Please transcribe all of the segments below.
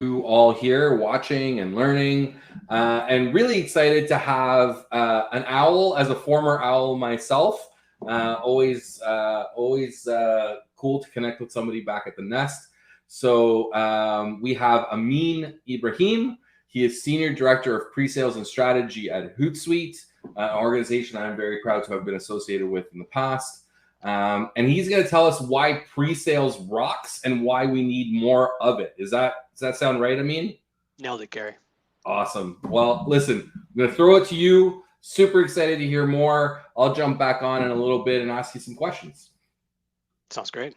you all here watching and learning, and really excited to have an owl. As a former owl myself, always cool to connect with somebody back at the nest. So we have Amin Ibrahim. He is Senior Director of Pre-Sales and Strategy at Hootsuite, an organization I'm very proud to have been associated with in the past. And he's going to tell us why pre-sales rocks and why we need more of it. Does that sound right, Amin? Nailed it, Gary. Awesome. Well, listen, I'm going to throw it to you. Super excited to hear more. I'll jump back on in a little bit and ask you some questions. Sounds great.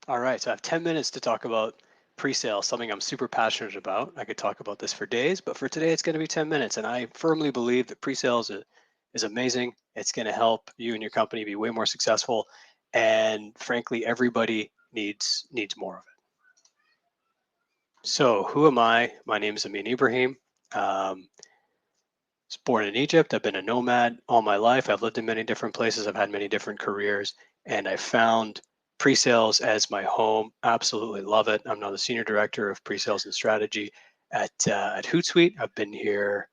All right, so I have 10 minutes to talk about pre-sales, something I'm super passionate about. I could talk about this for days, but for today it's going to be 10 minutes. And I firmly believe that pre-sales is amazing. It's going to help you and your company be way more successful. And frankly, everybody needs more of it. So who am I? My name is Amin Ibrahim. I was born in Egypt. I've been a nomad all my life. I've lived in many different places. I've had many different careers, and I found pre-sales as my home. Absolutely love it. I'm now the senior director of pre-sales and strategy at Hootsuite. I've been here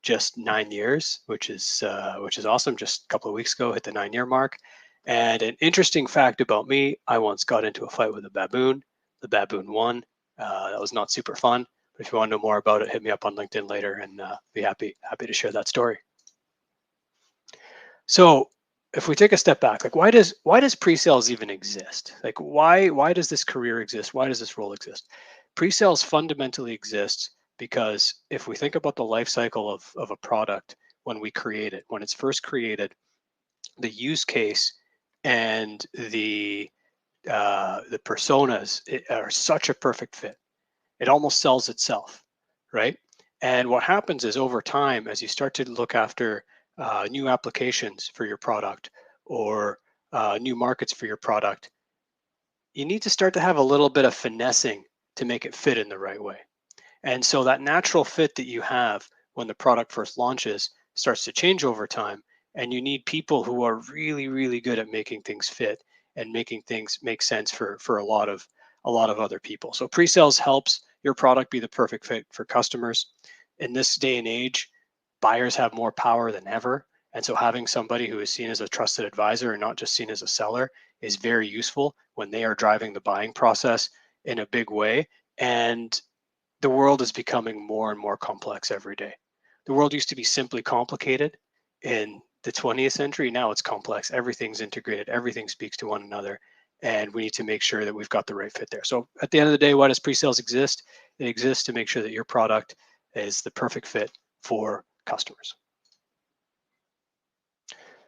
just 9 years, which is awesome. Just a couple of weeks ago, hit the 9-year mark. And an interesting fact about me: I once got into a fight with a baboon. The baboon won. That was not super fun. But if you want to know more about it, hit me up on LinkedIn later, and be happy to share that story. So if we take a step back, like why does pre-sales even exist? Like why does this career exist? Why does this role exist? Pre-sales fundamentally exists because if we think about the life cycle of a product, when we create it, when it's first created, the use case and the personas are such a perfect fit. It almost sells itself, right? And what happens is over time, as you start to look after new applications for your product or new markets for your product, you need to start to have a little bit of finessing to make it fit in the right way. And so that natural fit that you have when the product first launches starts to change over time. And you need people who are really, really good at making things fit and making things make sense for a lot of other people. So pre-sales helps your product be the perfect fit for customers. In this day and age, buyers have more power than ever. And so having somebody who is seen as a trusted advisor and not just seen as a seller is very useful when they are driving the buying process in a big way. And the world is becoming more and more complex every day. The world used to be simply complicated in the 20th century. Now it's complex. Everything's integrated. Everything speaks to one another. And we need to make sure that we've got the right fit there. So at the end of the day, why does pre-sales exist? It exists to make sure that your product is the perfect fit for customers.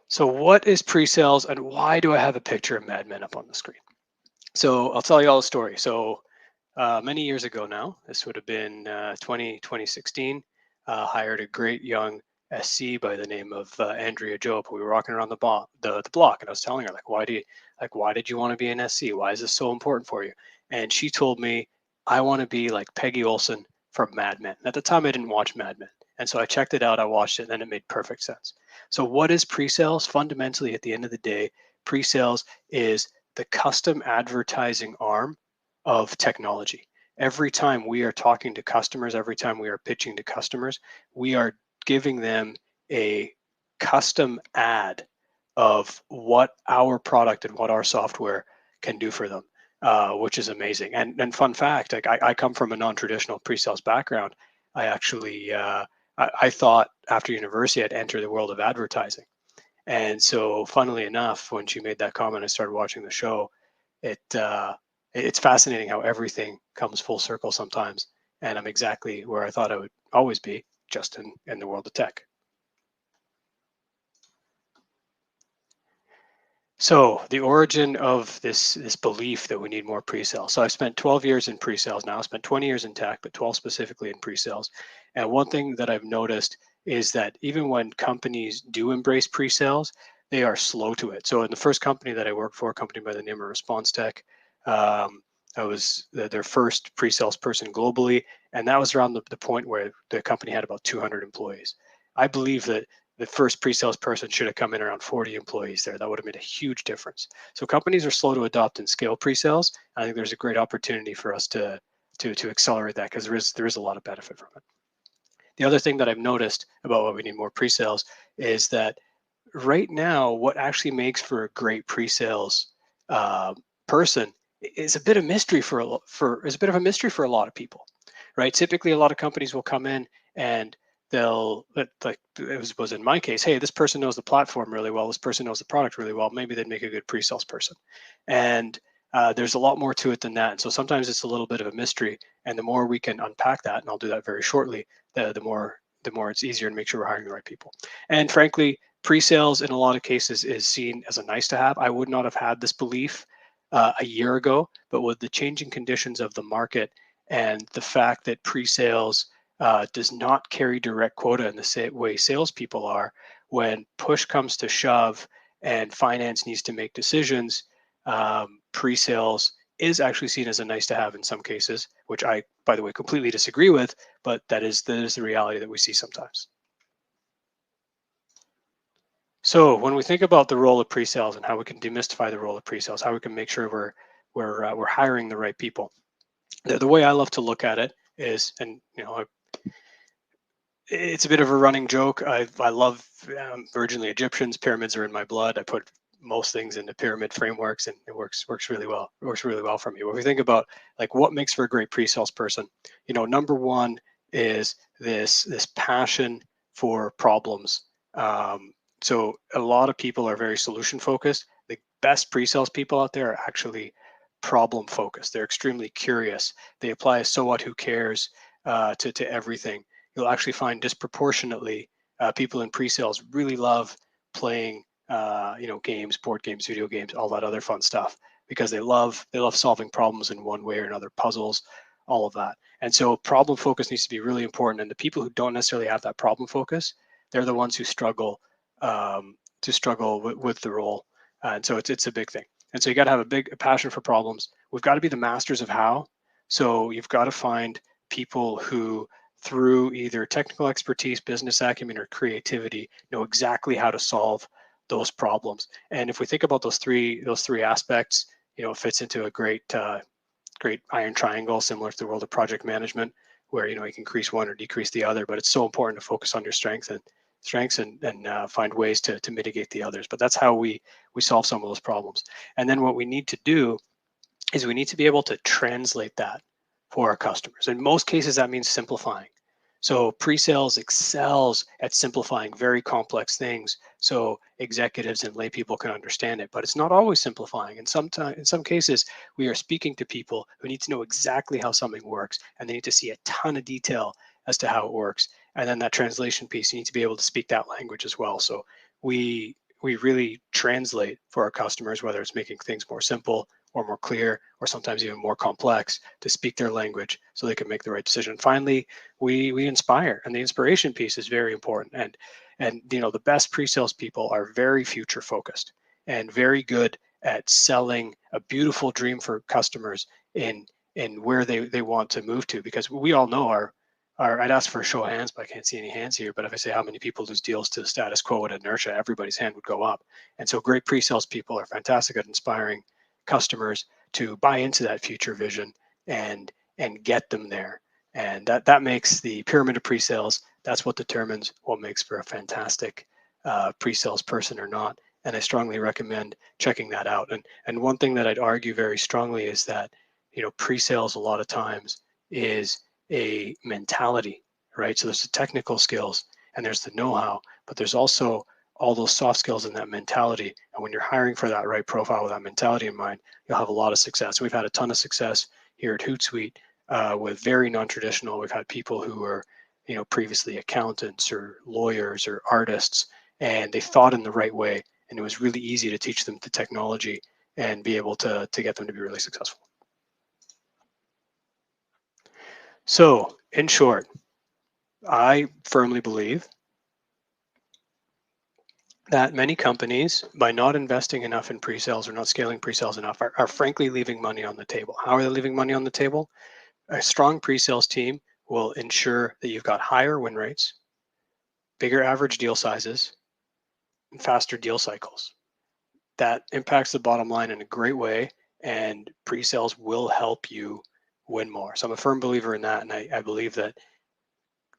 So what is pre-sales and why do I have a picture of Mad Men up on the screen? So I'll tell you all a story. So many years ago now, this would have been 2016, hired a great young SC by the name of Andrea Jope. We were walking around the block, and I was telling her, like, why did you want to be an SC? Why is this so important for you? And she told me, I want to be like Peggy Olson from Mad Men. At the time, I didn't watch Mad Men. And so I checked it out, I watched it, and then it made perfect sense. So what is pre-sales? Fundamentally, at the end of the day, pre-sales is the custom advertising arm of technology. Every time we are talking to customers, every time we are pitching to customers, we are giving them a custom ad of what our product and what our software can do for them, which is amazing. And fun fact, like I come from a non-traditional pre-sales background. I actually, I thought after university I'd enter the world of advertising. And so funnily enough, when she made that comment, I started watching the show. It's fascinating how everything comes full circle sometimes. And I'm exactly where I thought I would always be, just in the world of tech. So the origin of this belief that we need more pre-sales. So I've spent 12 years in pre-sales now. I spent 20 years in tech, but 12 specifically in pre-sales. And one thing that I've noticed is that even when companies do embrace pre-sales, they are slow to it. So in the first company that I worked for, a company by the name of Response Tech, I was their first pre-sales person globally, and that was around the point where the company had about 200 employees. I believe that the first pre-sales person should have come in around 40 employees there. That would have made a huge difference. So companies are slow to adopt and scale pre-sales. I think there's a great opportunity for us to to accelerate that, because there is a lot of benefit from it. The other thing that I've noticed about why we need more pre-sales is that right now, what actually makes for a great pre-sales person is a bit of mystery for is a bit of a mystery for a lot of people, right? Typically, a lot of companies will come in and they'll, like it was in my case, hey, this person knows the platform really well, this person knows the product really well, maybe they'd make a good pre-sales person. And there's a lot more to it than that. And so sometimes it's a little bit of a mystery. And the more we can unpack that, and I'll do that very shortly, the more it's easier to make sure we're hiring the right people. And frankly, pre-sales in a lot of cases is seen as a nice to have. I would not have had this belief a year ago, but with the changing conditions of the market and the fact that pre-sales does not carry direct quota in the way salespeople are, when push comes to shove and finance needs to make decisions, pre-sales is actually seen as a nice to have in some cases, which I, by the way, completely disagree with, but that is the reality that we see sometimes. So when we think about the role of pre-sales and how we can demystify the role of pre-sales, how we can make sure we're hiring the right people, the way I love to look at it is, and it's a bit of a running joke. I love originally Egyptians. Pyramids are in my blood. I put most things into pyramid frameworks, and it works really well. It works really well for me. When we think about like what makes for a great pre-sales person, number one is this passion for problems. So a lot of people are very solution focused. The best pre-sales people out there are actually problem focused. They're extremely curious. They apply a so what, who cares to everything. You'll actually find disproportionately people in pre-sales really love playing games, board games, video games, all that other fun stuff, because they love solving problems in one way or another, puzzles, all of that. And so problem focus needs to be really important. And the people who don't necessarily have that problem focus, they're the ones who struggle with the role. And so it's a big thing. And so you got to have a passion for problems. We've got to be the masters of how. So you've got to find people who, through either technical expertise, business acumen, or creativity, know exactly how to solve those problems. And if we think about those three aspects, it fits into a great iron triangle, similar to the world of project management, where you can increase one or decrease the other. But it's so important to focus on your strengths and find ways to mitigate the others. But that's how we solve some of those problems. And then what we need to do is we need to be able to translate that for our customers. In most cases, that means simplifying. So pre-sales excels at simplifying very complex things so executives and lay people can understand it, but it's not always simplifying. And in some cases, we are speaking to people who need to know exactly how something works, and they need to see a ton of detail as to how it works. And then that translation piece, you need to be able to speak that language as well. So we really translate for our customers, whether it's making things more simple or more clear, or sometimes even more complex, to speak their language so they can make the right decision. Finally, we inspire, and the inspiration piece is very important. And the best pre-sales people are very future focused and very good at selling a beautiful dream for customers in where they want to move to, because we all know our I'd ask for a show of hands, but I can't see any hands here. But if I say how many people lose deals to the status quo at inertia, everybody's hand would go up. And so great pre-sales people are fantastic at inspiring customers to buy into that future vision and get them there. And that makes the pyramid of pre-sales. That's what determines what makes for a fantastic pre-sales person or not. And I strongly recommend checking that out. And one thing that I'd argue very strongly is that pre-sales a lot of times is a mentality, right? So there's the technical skills and there's the know-how, but there's also all those soft skills and that mentality. And when you're hiring for that right profile with that mentality in mind, you'll have a lot of success. We've had a ton of success here at Hootsuite with very non-traditional. We've had people who were, previously accountants or lawyers or artists, and they thought in the right way. And it was really easy to teach them the technology and be able to get them to be really successful. So, in short, I firmly believe that many companies, by not investing enough in pre-sales or not scaling pre-sales enough, are frankly leaving money on the table. How are they leaving money on the table? A strong pre-sales team will ensure that you've got higher win rates, bigger average deal sizes, and faster deal cycles. That impacts the bottom line in a great way, and pre-sales will help you win more. So I'm a firm believer in that, and I believe that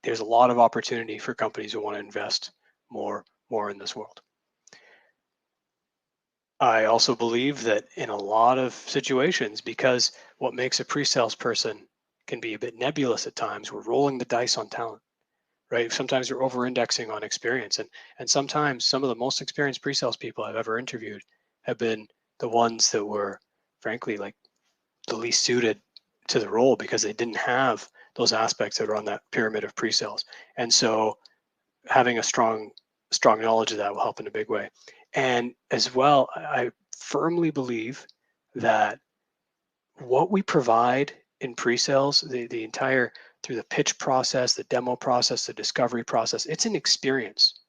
there's a lot of opportunity for companies who want to invest more in this world. I also believe that in a lot of situations, because what makes a pre-sales person can be a bit nebulous at times, we're rolling the dice on talent, right? Sometimes you're over-indexing on experience, and sometimes some of the most experienced pre-sales people I've ever interviewed have been the ones that were, frankly, like the least suited to the role because they didn't have those aspects that are on that pyramid of pre-sales. And so having a strong knowledge of that will help in a big way. And as well, I firmly believe that what we provide in pre-sales, the entire, through the pitch process, the demo process, the discovery process, it's an experience.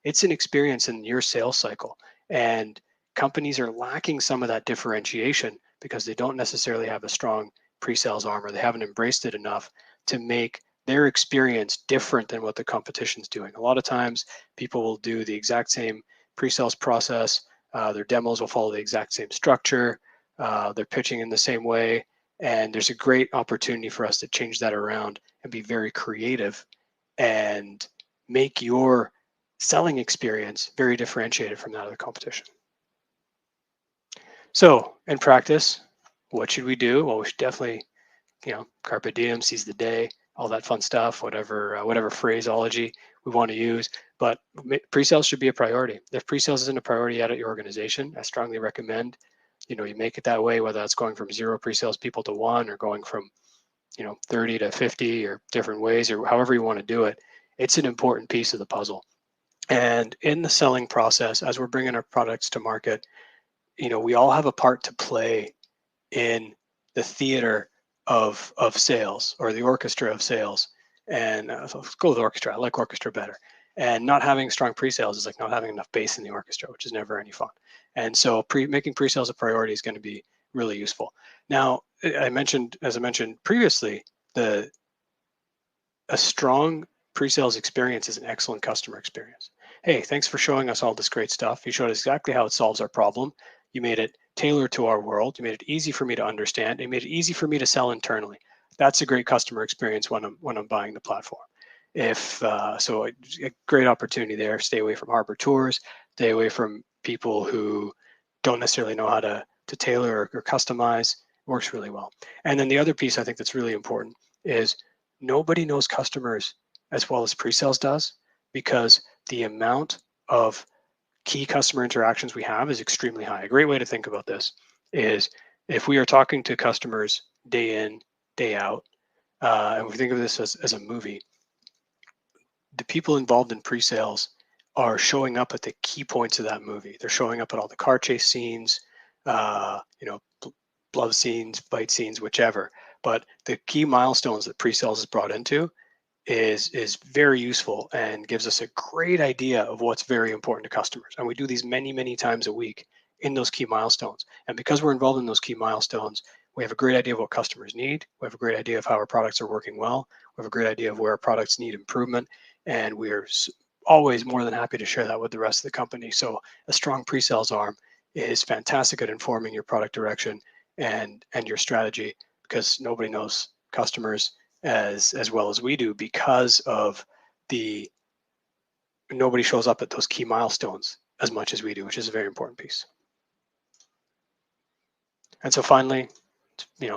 It's an experience in your sales cycle. And companies are lacking some of that differentiation because they don't necessarily have a strong pre-sales arm, or they haven't embraced it enough to make their experience different than what the competition's doing. A lot of times people will do the exact same pre-sales process. Their demos will follow the exact same structure. They're pitching in the same way. And there's a great opportunity for us to change that around and be very creative and make your selling experience very differentiated from that of the competition. So in practice, what should we do? Well, we should definitely, carpe diem, seize the day, all that fun stuff, whatever phraseology we want to use. But pre-sales should be a priority. If pre-sales isn't a priority yet at your organization, I strongly recommend, you make it that way, whether that's going from 0 pre-sales people to 1, or going from, 30 to 50, or different ways, or however you want to do it. It's an important piece of the puzzle. And in the selling process, as we're bringing our products to market, we all have a part to play in the theater of sales, or the orchestra of sales. And let's go with orchestra. I like orchestra better. And not having strong pre-sales is like not having enough bass in the orchestra, which is never any fun. And so making pre-sales a priority is going to be really useful. Now, as I mentioned previously, a strong pre-sales experience is an excellent customer experience. Hey, thanks for showing us all this great stuff. You showed us exactly how it solves our problem. You made it tailored to our world. You made it easy for me to understand. You made it easy for me to sell internally. That's a great customer experience when I'm buying the platform. So a great opportunity there. Stay away from harbor tours. Stay away from people who don't necessarily know how to tailor or customize. It works really well. And then the other piece I think that's really important is nobody knows customers as well as pre-sales does, because the amount of key customer interactions we have is extremely high. A great way to think about this is if we are talking to customers day in, day out, and we think of this as a movie, the people involved in pre-sales are showing up at the key points of that movie. They're showing up at all the car chase scenes, blood scenes, fight scenes, whichever. But the key milestones that pre-sales is brought into is very useful and gives us a great idea of what's very important to customers. And we do these many, many times a week in those key milestones. And because we're involved in those key milestones, we have a great idea of what customers need. We have a great idea of how our products are working well. We have a great idea of where our products need improvement. And we're always more than happy to share that with the rest of the company. So a strong pre-sales arm is fantastic at informing your product direction and your strategy, because nobody knows customers as well as we do, because of nobody shows up at those key milestones as much as we do, which is a very important piece. And so finally,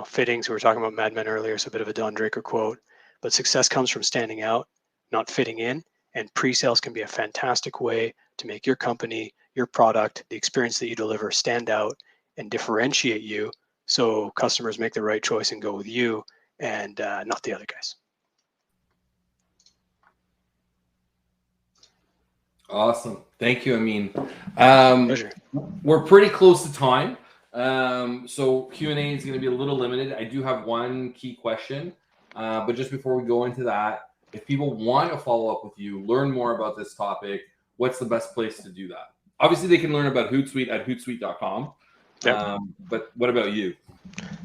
fittings. We were talking about Mad Men earlier, so a bit of a Don Draper quote, but success comes from standing out, not fitting in. And pre-sales can be a fantastic way to make your company, your product, the experience that you deliver stand out and differentiate you, so customers make the right choice and go with you and not the other guys. Awesome. Thank you, Amin. Pleasure. We're pretty close to time. So Q&A is going to be a little limited. I do have one key question, but just before we go into that, if people want to follow up with you, learn more about this topic, what's the best place to do that? Obviously, they can learn about Hootsuite at hootsuite.com. Yep. But what about you?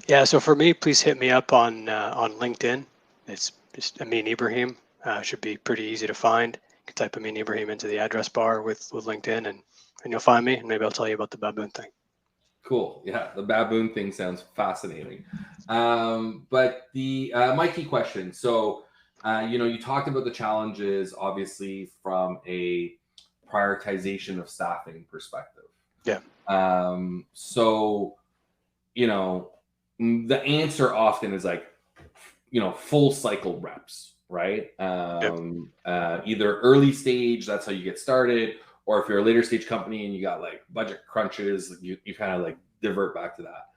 Yeah, so for me, please hit me up on LinkedIn. It's just Amin Ibrahim. Should be pretty easy to find. You can type Amin Ibrahim into the address bar with LinkedIn, and you'll find me, and maybe I'll tell you about the baboon thing. Cool. Yeah, the baboon thing sounds fascinating. But the my key question. So, you talked about the challenges, obviously, from a prioritization of staffing perspective. Yeah. So, the answer often is like, full cycle reps, right? Yep. Either early stage, that's how you get started, or if you're a later stage company and you got like budget crunches, you kind of like divert back to that.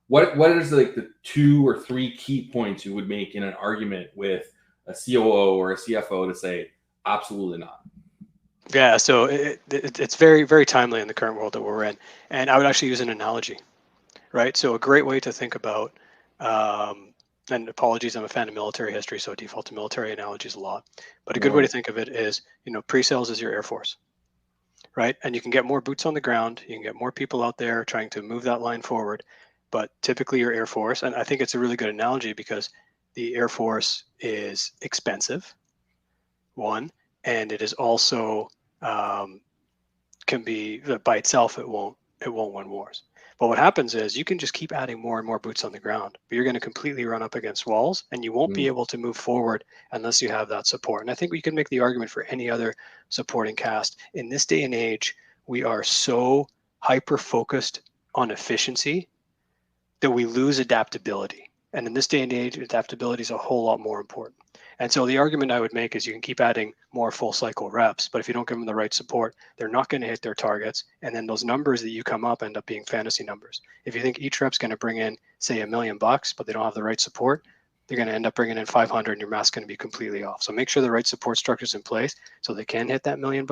What is like the 2 or 3 key points you would make in an argument with a COO or a CFO to say absolutely not? Yeah, so it's very, very timely in the current world that we're in. And I would actually use an analogy, right? So a great way to think about, and apologies, I'm a fan of military history, so I default to military analogies a lot. But a No good way to worries. think of it is, pre-sales is your Air Force, right? And you can get more boots on the ground, you can get more people out there trying to move that line forward. But typically your Air Force, and I think it's a really good analogy because the Air Force is expensive, one, and it is also can be by itself it won't win wars. But what happens is you can just keep adding more and more boots on the ground, but you're going to completely run up against walls and you won't be Mm, able to move forward unless you have that support. And I think we can make the argument for any other supporting cast. In this day and age, we are so hyper focused on efficiency that we lose adaptability. And in this day and age, adaptability is a whole lot more important. And so the argument I would make is you can keep adding more full cycle reps, but if you don't give them the right support, they're not going to hit their targets. And then those numbers that you come up end up being fantasy numbers. If you think each rep's going to bring in, say, $1 million, but they don't have the right support, they're going to end up bringing in 500 and your math's going to be completely off. So make sure the right support structure is in place so they can hit that $1 million,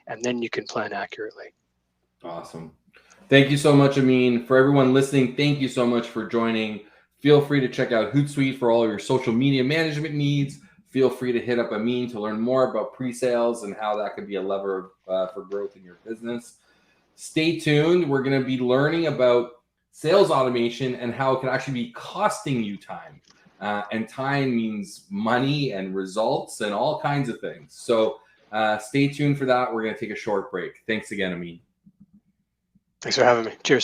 and then you can plan accurately. awesome. Thank you so much, Amin. For everyone listening, thank you so much for joining. Feel free to check out Hootsuite for all your social media management needs. Feel free to hit up Amin to learn more about pre-sales and how that could be a lever for growth in your business. Stay tuned. We're going to be learning about sales automation and how it can actually be costing you time. And time means money and results and all kinds of things. So stay tuned for that. We're going to take a short break. Thanks again, Amin. Thanks for having me. Cheers.